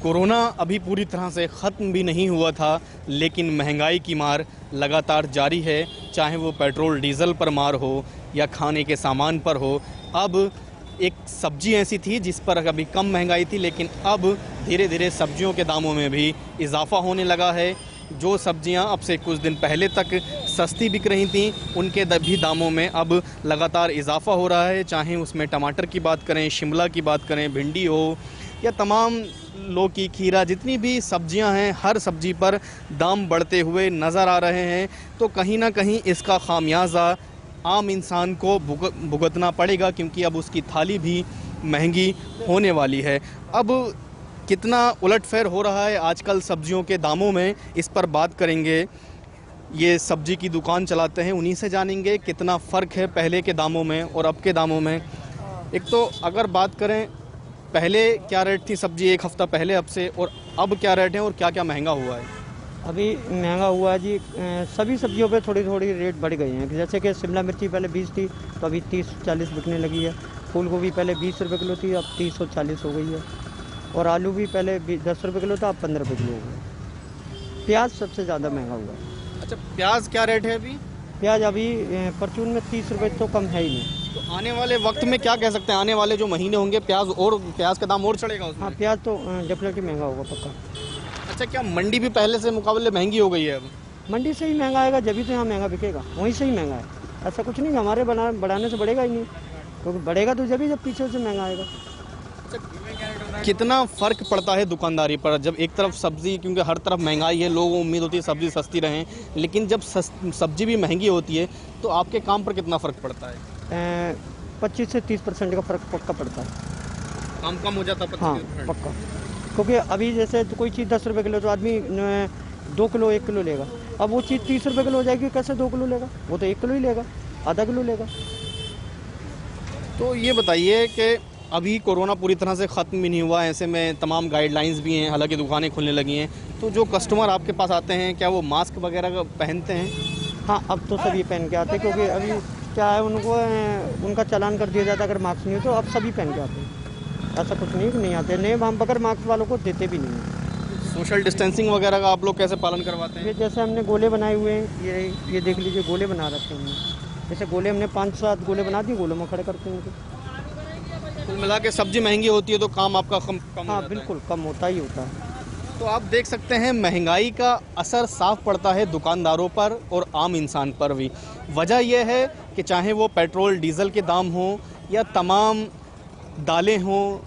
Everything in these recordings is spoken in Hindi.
कोरोना अभी पूरी तरह से ख़त्म भी नहीं हुआ था, लेकिन महंगाई की मार लगातार जारी है। चाहे वो पेट्रोल डीज़ल पर मार हो या खाने के सामान पर हो। अब एक सब्जी ऐसी थी जिस पर अभी कम महंगाई थी, लेकिन अब धीरे धीरे सब्जियों के दामों में भी इजाफा होने लगा है। जो सब्जियां अब से कुछ दिन पहले तक सस्ती बिक रही थीं, उनके भी दामों में अब लगातार इजाफा हो रहा है। चाहे उसमें टमाटर की बात करें, शिमला की बात करें, भिंडी हो या तमाम लौकी, खीरा, जितनी भी सब्जियां हैं, हर सब्जी पर दाम बढ़ते हुए नज़र आ रहे हैं। तो कहीं ना कहीं इसका खामियाजा आम इंसान को भुगतना पड़ेगा, क्योंकि अब उसकी थाली भी महंगी होने वाली है। अब कितना उलटफेर हो रहा है आजकल सब्जियों के दामों में, इस पर बात करेंगे। ये सब्जी की दुकान चलाते हैं, उन्हीं से जानेंगे कितना फ़र्क है पहले के दामों में और अब के दामों में। एक तो अगर बात करें, पहले क्या रेट थी सब्जी एक हफ़्ता पहले अब से, और अब क्या रेट है और क्या क्या महंगा हुआ है? अभी महंगा हुआ है जी। सभी सब्जियों पे थोड़ी थोड़ी रेट बढ़ गई हैं। जैसे कि शिमला मिर्ची पहले 20 थी तो अभी 30-40 बिकने लगी है। फूल गोभी पहले 20 रुपये किलो थी, अब 30 और 40 हो गई है। और आलू भी पहले 10 रुपये किलो था, अब 15 रुपये किलो हो गया। प्याज सबसे ज़्यादा महंगा हुआ है। अच्छा, प्याज क्या रेट है अभी? प्याज अभी परचून में 30 रुपये तो कम है ही नहीं। तो आने वाले वक्त में क्या कह सकते हैं, आने वाले जो महीने होंगे प्याज का दाम और चढ़ेगा उसमें? हाँ, प्याज तो डेफिनेटली महंगा होगा पक्का। अच्छा, क्या मंडी भी पहले से मुकाबले महंगी हो गई है अब? मंडी से ही महंगा आएगा, जब भी तो यहाँ महंगा बिकेगा, वहीं से ही महंगा है। ऐसा कुछ नहीं हमारे बढ़ाने से बढ़ेगा ही नहीं, क्योंकि बढ़ेगा तो जब पीछे से महंगा आएगा। कितना फ़र्क पड़ता है दुकानदारी पर, जब एक तरफ सब्ज़ी, क्योंकि हर तरफ महंगाई है, लोगों को उम्मीद होती है सब्ज़ी सस्ती रहे, लेकिन जब सब्ज़ी भी महंगी होती है तो आपके काम पर कितना फ़र्क पड़ता है? 25 से 30% का फ़र्क पक्का पड़ता है। काम कम हो जाता है? हाँ पक्का, क्योंकि अभी जैसे तो कोई चीज़ 10 रुपये किलो तो आदमी 2 किलो 1 किलो लेगा। अब वो चीज़ 30 रुपये किलो हो जाएगी, कैसे 2 किलो लेगा? वो तो 1 किलो ही लेगा, आधा किलो लेगा। तो ये बताइए कि अभी कोरोना पूरी तरह से ख़त्म भी नहीं हुआ, ऐसे में तमाम गाइडलाइंस भी हैं, हालांकि दुकानें खुलने लगी हैं, तो जो कस्टमर आपके पास आते हैं क्या वो मास्क वगैरह पहनते हैं? हाँ, अब तो सभी पहन के आते हैं, क्योंकि अभी क्या है, उनका चालान कर दिया जाता है अगर मास्क नहीं हो तो। अब सभी पहन के आते हैं, ऐसा कुछ नहीं कि नहीं आते। नहीं, हम बगैर मास्क वालों को देते भी नहीं हैं। सोशल डिस्टेंसिंग वगैरह का आप लोग कैसे पालन करवाते हैं? जैसे हमने गोले बनाए हुए हैं, ये देख लीजिए, गोले बना रखे हैं हमने। जैसे गोले हमने 5-7 गोले बना दिए, गोलों में खड़े करते हैं उनको। कुल मिला के सब्जी महंगी होती है तो काम आपका कम हाँ बिल्कुल, कम होता ही होता है। तो आप देख सकते हैं महंगाई का असर साफ पड़ता है दुकानदारों पर और आम इंसान पर भी। वजह यह है कि चाहे वो पेट्रोल डीज़ल के दाम हो या तमाम दालें हों,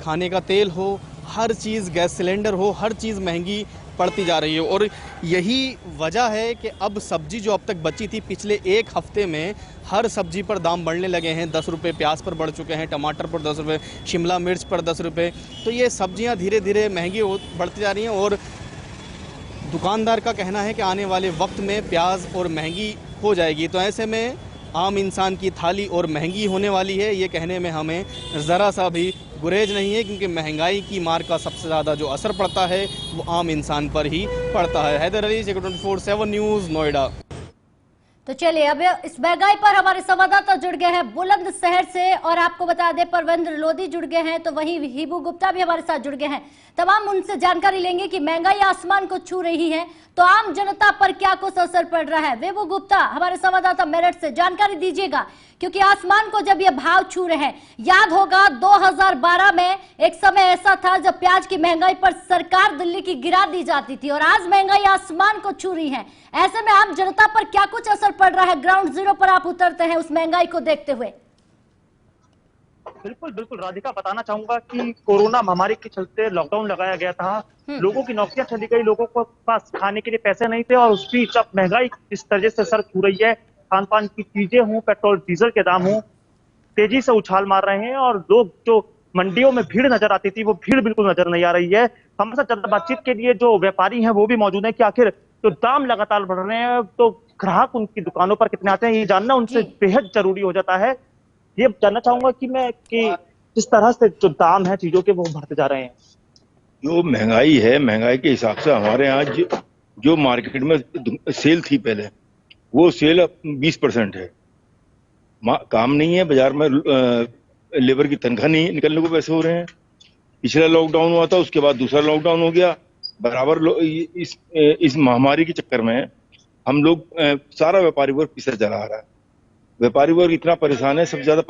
खाने का तेल हो, हर चीज़, गैस सिलेंडर हो, हर चीज़ महंगी पड़ती जा रही है। और यही वजह है कि अब सब्जी जो अब तक बची थी, पिछले एक हफ्ते में हर सब्जी पर दाम बढ़ने लगे हैं। 10 रुपये प्याज पर बढ़ चुके हैं, टमाटर पर 10 रुपये, शिमला मिर्च पर 10 रुपये। तो ये सब्जियां धीरे धीरे महंगी बढ़ती जा रही हैं और दुकानदार का कहना है कि आने वाले वक्त में प्याज और महंगी हो जाएगी। तो ऐसे में आम इंसान की थाली और महंगी होने वाली है, ये कहने में हमें ज़रा सा भी गुरेज नहीं है, क्योंकि महंगाई की मार का सबसे ज़्यादा जो असर पड़ता है वो आम इंसान पर ही पड़ता है। Haider Ali, Check 24/7 news, Noida. तो चलिए अब इस महंगाई पर हमारे संवाददाता जुड़ गए हैं बुलंदशहर से, और आपको बता दें परवेंद्र लोधी जुड़ गए हैं, तो वहीं हिबू गुप्ता भी हमारे साथ जुड़ गए हैं। तमाम उनसे जानकारी लेंगे कि महंगाई आसमान को छू रही है तो आम जनता पर क्या कुछ असर पड़ रहा है। हिबू गुप्ता, हमारे संवाददाता मेरठ से जानकारी दीजिएगा, क्योंकि आसमान को जब ये भाव छू रहे हैं। याद होगा 2012 में एक समय ऐसा था जब प्याज की महंगाई पर सरकार दिल्ली की गिरा दी जाती थी, और आज महंगाई आसमान को छू रही है। ऐसे में आम जनता पर क्या कुछ असर पड़ रहा है, ग्राउंड जीरो पर आप उतरते हैं उस महंगाई को देखते हुए। बिल्कुल बिल्कुल राधिका, बताना चाहूंगा कि कोरोना महामारी के चलते लॉकडाउन लगाया गया था, लोगों की नौकरियां चली गई, लोगों को पास खाने के लिए पैसे नहीं थे, और उस बीच अब महंगाई इस तरह से सर छू रही है। खान पान की चीजें हों, पेट्रोल डीजल के दाम हों, तेजी से उछाल मार रहे हैं, और लोग जो मंडियों में भीड़ नजर आती थी वो भीड़ बिल्कुल नजर नहीं आ रही है। हमारे साथ ज्यादा बातचीत के लिए जो व्यापारी हैं वो भी मौजूद है कि आखिर जो दाम लगातार बढ़ रहे हैं तो ग्राहक उनकी दुकानों पर कितने आते हैं, ये जानना उनसे बेहद जरूरी हो जाता है। ये जानना चाहूंगा कि जिस तरह से जो दाम है चीजों के वो बढ़ते जा रहे हैं। जो महंगाई है, महंगाई के हिसाब से हमारे यहाँ जो मार्केट में सेल थी पहले, वो सेल अब 20% है। काम नहीं है बाजार में, लेबर की तनख्वाह नहीं निकलने को पैसे हो रहे हैं, पिछला लॉकडाउन हुआ था, उसके बाद दूसरा लॉकडाउन हो गया। बराबर इस महामारी के चक्कर में हम लोग सारा व्यापारी वर्ग पीछे चला रहा है। व्यापारी वर्ग इतना परेशान है, सबसे ज्यादा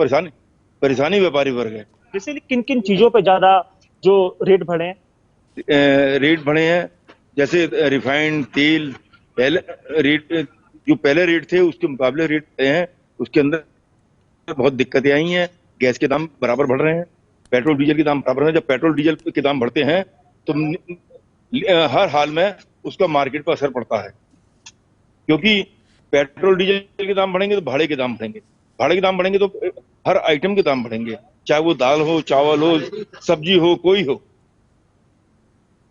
परेशानी व्यापारी वर्ग है। जैसे किन किन चीजों पे ज्यादा जो रेट बढ़े हैं? रेट बढ़े हैं, जैसे रिफाइंड तेल जो पहले रेट थे उसके मुकाबले रेट हैं, उसके अंदर बहुत दिक्कतें आई हैं। गैस के दाम बराबर बढ़ रहे हैं, पेट्रोल डीजल के दाम बराबर हैं। जब पेट्रोल डीजल के दाम बढ़ते हैं तो हर हाल में उसका मार्केट पर असर पड़ता है, क्योंकि पेट्रोल डीजल के दाम बढ़ेंगे तो भाड़े के दाम बढ़ेंगे, भाड़े के दाम बढ़ेंगे तो हर आइटम के दाम बढ़ेंगे, चाहे वो दाल हो, चावल हो, सब्जी हो, कोई हो।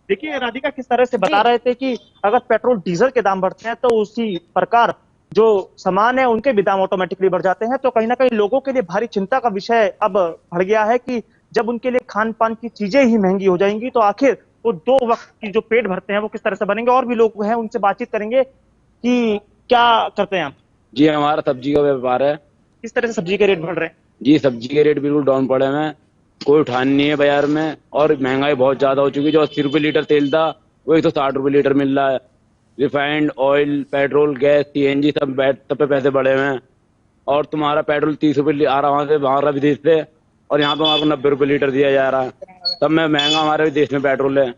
देखिए राधिका, किस तरह से बता रहे थे कि अगर पेट्रोल डीजल के दाम बढ़ते हैं तो उसी प्रकार जो सामान है उनके भी दाम ऑटोमेटिकली बढ़ जाते हैं। तो कहीं ना कहीं लोगों के लिए भारी चिंता का विषय अब बढ़ गया है कि जब उनके लिए खान पान की चीजें ही महंगी हो जाएंगी तो आखिर वो 2 वक्त की जो पेट भरते हैं वो किस तरह से बनेंगे। और भी लोग हैं, उनसे बातचीत करेंगे कि क्या करते हैं आप। जी, हमारा सब्जी का व्यापार है। किस तरह से सब्जी के रेट बढ़ रहे हैं? जी, सब्जी के रेट बिल्कुल डाउन पड़े हैं, कोई उठान नहीं है बाजार में, और महंगाई बहुत ज्यादा हो चुकी है। जो 80 रुपए लीटर तेल था वो 160 रुपए लीटर मिल रहा है। Refined oil, petrol, gas, CNG सब पे पैसे बढ़े हुए हैं। और तुम्हारा पेट्रोल 30 रुपए आ रहा वहां विदेश से, और यहाँ पे हमारे को 90 रुपए लीटर दिया जा रहा है। तब में महंगा हमारे देश में पेट्रोल है,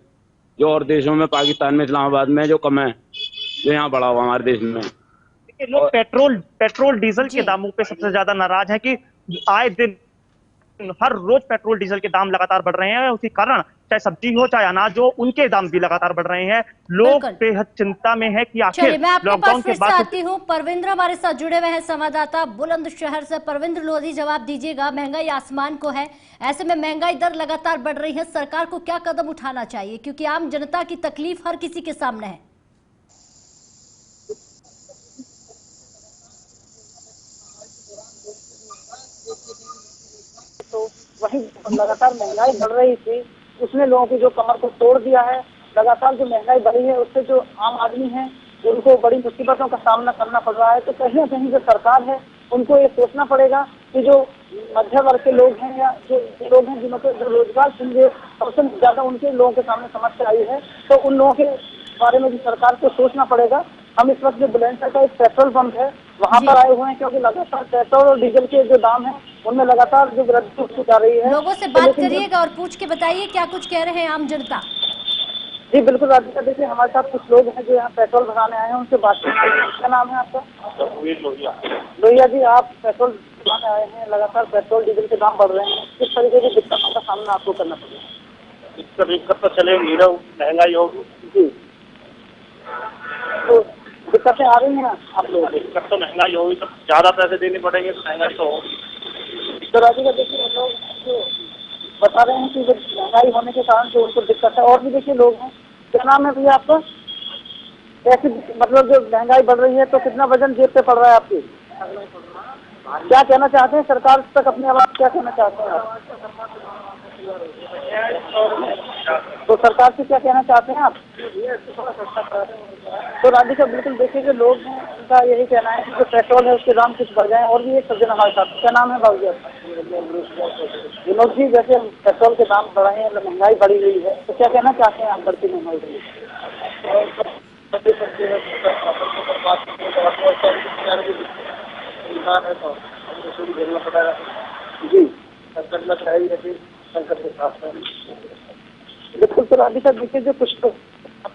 जो और देशों में, पाकिस्तान में, इस्लामाबाद में जो कम है, जो यहाँ बढ़ा हुआ हमारे देश में। लोग पेट्रोल डीजल के दामों पे सबसे ज्यादा नाराज हैं कि आए दिन हर रोज पेट्रोल डीजल के दाम लगातार बढ़ रहे हैं। उसी कारण चाहे सब्जी हो चाहे अनाज हो, उनके दाम भी लगातार बढ़ रहे हैं। लोग बेहद चिंता में है कि आखिर मैं आपके लॉकडाउन पास के फिर बाद से आती हूँ। परविंद्र हमारे साथ जुड़े हुए हैं, संवाददाता बुलंदशहर से। परविंद्र लोधी, जवाब दीजिएगा। महंगाई आसमान को है, ऐसे में महंगाई दर लगातार बढ़ रही है, सरकार को क्या कदम उठाना चाहिए, क्योंकि आम जनता की तकलीफ हर किसी के सामने है। तो वही लगातार महंगाई बढ़ रही थी, उसने लोगों की जो कमर को तोड़ दिया है। लगातार जो महंगाई बढ़ी है उससे जो आम आदमी है उनको बड़ी मुसीबतों का सामना करना पड़ रहा है। तो कहीं ना कहीं जो सरकार है उनको ये सोचना पड़ेगा कि जो मध्य वर्ग के लोग हैं या जो लोग हैं जिनको रोजगार चाहिए, सबसे ज्यादा उनके लोगों के सामने समस्या आई है, तो उन लोगों के बारे में भी सरकार को सोचना पड़ेगा। हम इस वक्त जो बुलंदशहर का एक पेट्रोल पंप है वहाँ पर आए हुए हैं, क्योंकि लगातार पेट्रोल और डीजल के जो दाम है उनमें लगातार जो वृद्धि होती जा रही है। लोगों से बात करिएगा और पूछ के बताइए क्या कुछ कह रहे हैं आम जनता। जी बिल्कुल राधिका, देखिए हमारे साथ कुछ लोग हैं जो यहाँ पेट्रोल भराने आए हैं, उनसे बात करेंगे। क्या नाम है आपका? लोहिया जी, आप पेट्रोल भराने आए हैं, लगातार पेट्रोल डीजल के दाम बढ़ रहे हैं, किस तरीके की दिक्कतों का सामना आपको करना पड़ेगा? दिक्कत तो चलेगी ना, महंगाई होगी जी, तो दिक्कतें आ रही हैं आप लोगों को? दिक्कत तो महंगाई होगी, तो ज्यादा पैसे देने पड़ेंगे तो महंगाई तो होगी। तो राधिका देखिए, लोग जो बता रहे हैं कि जो महंगाई होने के कारण जो उनको दिक्कत है, और भी देखिए लोग हैं। क्या नाम है भैया आपका? ऐसी मतलब जो महंगाई बढ़ रही है तो कितना वजन जेब पे पड़ रहा है आपकी? क्या कहना चाहते हैं सरकार तक अपनी आवाज क्या कहना चाहते हैं आप? तो सरकार से क्या कहना चाहते हैं आप? तो राधिका बिल्कुल देखिए जो लोग हैं उनका यही कहना है कि जो पेट्रोल है उसके दाम कुछ बढ़ जाए। और भी एक सज्जन हमारे साथ, क्या नाम है बाबू? विनोद जी, जैसे पेट्रोल के दाम बढ़े हैं, महंगाई बढ़ी हुई है, तो क्या कहना चाहते हैं आप बढ़ती महंगाई के लिए? जी बिल्कुल। तो राधिका देखिए जो कुछ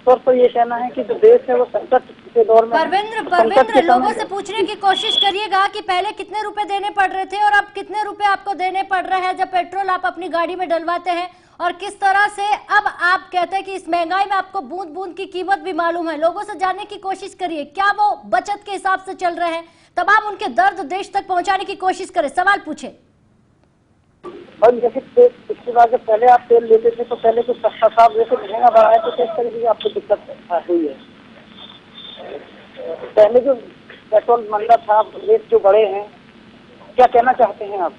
तौर पर ये कहना है कि जो देश है वो संकट के दौर में। परविंद्र, लोगों से पूछने की कोशिश करिएगा कि पहले कितने रुपए देने पड़ रहे थे और अब कितने रुपए आपको देने पड़ रहे हैं जब पेट्रोल आप अपनी गाड़ी में डलवाते हैं, और किस तरह से अब आप कहते हैं कि इस महंगाई में आपको बूंद बूंद की कीमत भी मालूम है। लोगों से जानने की कोशिश करिए, क्या वो बचत के हिसाब से चल रहे हैं, तमाम उनके दर्द देश तक पहुंचाने की कोशिश करें, सवाल पूछे। और जैसे पिछली बार जब पहले आप तेल लेते थे तो पहले कुछ सस्ता था, जैसे महंगा बढ़ा है तो किस तरीके की आपको दिक्कत हुई है? पहले जो पेट्रोल महंगा था, रेट जो बढ़े हैं, क्या कहना चाहते हैं आप?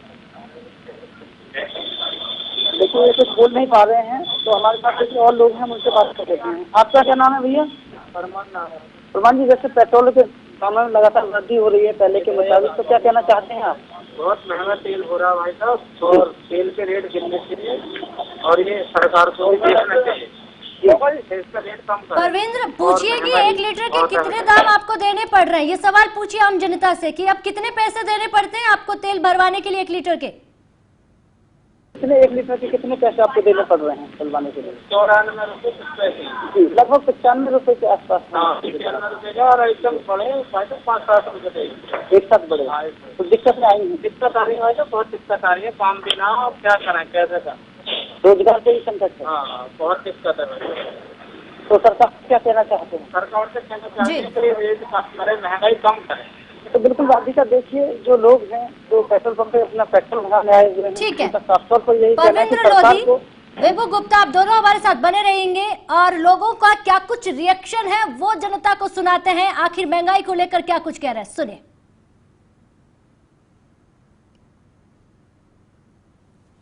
देखिए ये कुछ बोल नहीं पा रहे हैं, तो हमारे पास देखिए और लोग हैं, हम उनसे बात कर लेते हैं। आपका क्या नाम है भैया? फरमान जी, जैसे पेट्रोल के दामों में लगातार वृद्धि हो रही है पहले के मुताबिक, तो क्या कहना चाहते हैं आप? बहुत महंगा तेल हो रहा है भाई साहब, और तेल के रेट गिरने से और ये सरकार को देखना चाहिए इसका रेट कम करें। परवेंद्र, पूछिए कि 1 लीटर के कितने दाम आपको देने पड़ रहे हैं, ये सवाल पूछिए आम जनता से कि अब कितने पैसे देने पड़ते हैं आपको तेल भरवाने के लिए 1 लीटर के। कितने 1 लीटर के कितने पैसे आपको देने पड़ रहे हैं चलवाने के लिए? 94 रुपये कुछ पैसे जी, लगभग 95 रुपए के आसपास। 95 रुपये का, और एकदम बढ़े 5-7 रुपये देंगे एक साथ बढ़े। तो दिक्कत में आएंगी? दिक्कत आ रही है तो बहुत दिक्कत आ रही है, काम भी ना, अब क्या करें, कैसे करें, रोजगार से ही संकट है। हाँ बहुत दिक्कत है। तो सरकार क्या कहना चाहते हैं? सरकार से कहना चाहते हैं कि रेट कम करे, महंगाई कम करे। तो बिल्कुल वादिका, देखिए जो लोग हैं जो पेट्रोल पंप पे अपना पेट्रोल भराने आए हुए हैं, ठीक है। उनका साफ तौर पर यही कहना है कि परवेंद्र सरकार लोधी, को विभू गुप्ता, आप दोनों हमारे साथ बने रहेंगे और लोगों का क्या कुछ रिएक्शन है वो जनता को सुनाते हैं, आखिर महंगाई को लेकर क्या कुछ कह रहे हैं, सुनिए।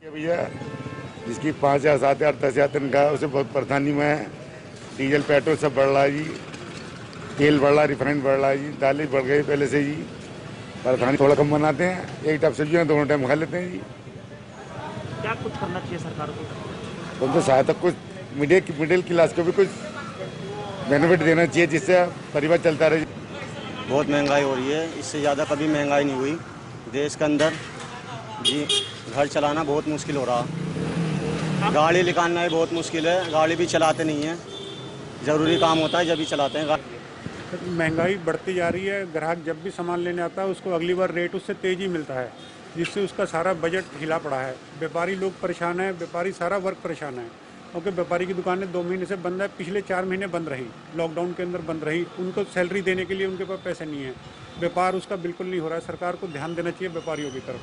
भैया जिसकी 5,000, 7,000, 10,000 तनख्वाह है उसे बहुत परेशानी में है। डीजल पेट्रोल सब बढ़ रहा है जी, तेल बढ़ रहा है, रिफाइंड बढ़ रहा है जी, दालें बढ़ गई पहले से जी। परेशानी थोड़ा कम बनाते हैं, एक टाइप सब्जियाँ 2 टाइम खा लेते हैं जी। क्या कुछ करना चाहिए सरकार को? उनको सहायता कुछ मिडिल क्लास को भी कुछ बेनिफिट देना चाहिए जिससे परिवार चलता रहे। बहुत महंगाई हो रही है, इससे ज़्यादा कभी महंगाई नहीं हुई देश के अंदर जी। घर चलाना बहुत मुश्किल हो रहा, गाड़ी निकालना भी बहुत मुश्किल है, गाड़ी भी चलाते नहीं हैं, ज़रूरी काम होता है जब भी चलाते हैं। महंगाई बढ़ती जा रही है, ग्राहक जब भी सामान लेने आता है उसको अगली बार रेट उससे तेज़ ही मिलता है, जिससे उसका सारा बजट हिला पड़ा है। व्यापारी लोग परेशान है, व्यापारी सारा वर्ग परेशान है, क्योंकि व्यापारी की दुकानें 2 महीने से बंद है, पिछले 4 महीने बंद रही, लॉकडाउन के अंदर बंद रही, उनको सैलरी देने के लिए उनके पास पैसे नहीं है, व्यापार उसका बिल्कुल नहीं हो रहा है। सरकार को ध्यान देना चाहिए व्यापारियों की तरफ,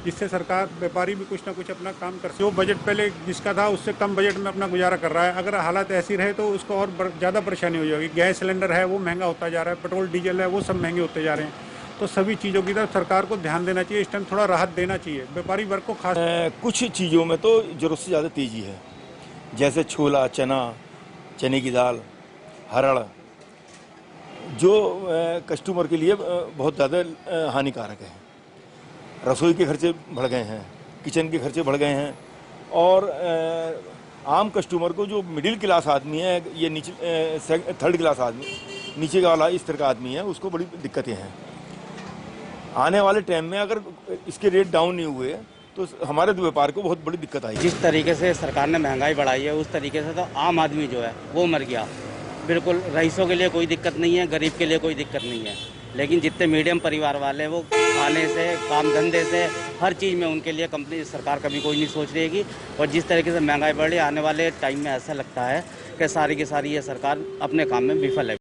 जिससे सरकार व्यापारी भी कुछ ना कुछ अपना काम कर सके। जो बजट पहले जिसका था उससे कम बजट में अपना गुजारा कर रहा है, अगर हालात ऐसी रहे तो उसको और ज़्यादा परेशानी हो जाएगी। गैस सिलेंडर है वो महंगा होता जा रहा है, पेट्रोल डीजल है वो सब महंगे होते जा रहे हैं, तो सभी चीज़ों की तरफ सरकार को ध्यान देना चाहिए, इस टाइम थोड़ा राहत देना चाहिए व्यापारी वर्ग को खास। कुछ चीज़ों में तो ज़रूरत से ज़्यादा तेज़ी है, जैसे छोला, चना, चने की दाल, हरड़, जो कस्टमर के लिए बहुत ज़्यादा हानिकारक है। रसोई के खर्चे बढ़ गए हैं, किचन के खर्चे बढ़ गए हैं, और आम कस्टमर को जो मिडिल क्लास आदमी है, ये नीचे 3rd क्लास आदमी, नीचे का वाला इस तरह का आदमी है, उसको बड़ी दिक्कतें हैं। आने वाले टाइम में अगर इसके रेट डाउन नहीं हुए तो हमारे व्यापार को बहुत बड़ी दिक्कत आई। जिस तरीके से सरकार ने महंगाई बढ़ाई है उस तरीके से तो आम आदमी जो है वो मर गया। बिल्कुल रईसों के लिए कोई दिक्कत नहीं है, गरीब के लिए कोई दिक्कत नहीं है, लेकिन जितने मीडियम परिवार वाले हैं वो खाने से, काम धंधे से, हर चीज़ में उनके लिए कंपनी सरकार कभी कोई नहीं सोच रही है। और जिस तरीके से महंगाई बढ़ रही है, आने वाले टाइम में ऐसा लगता है कि सारी की सारी ये सरकार अपने काम में विफल है।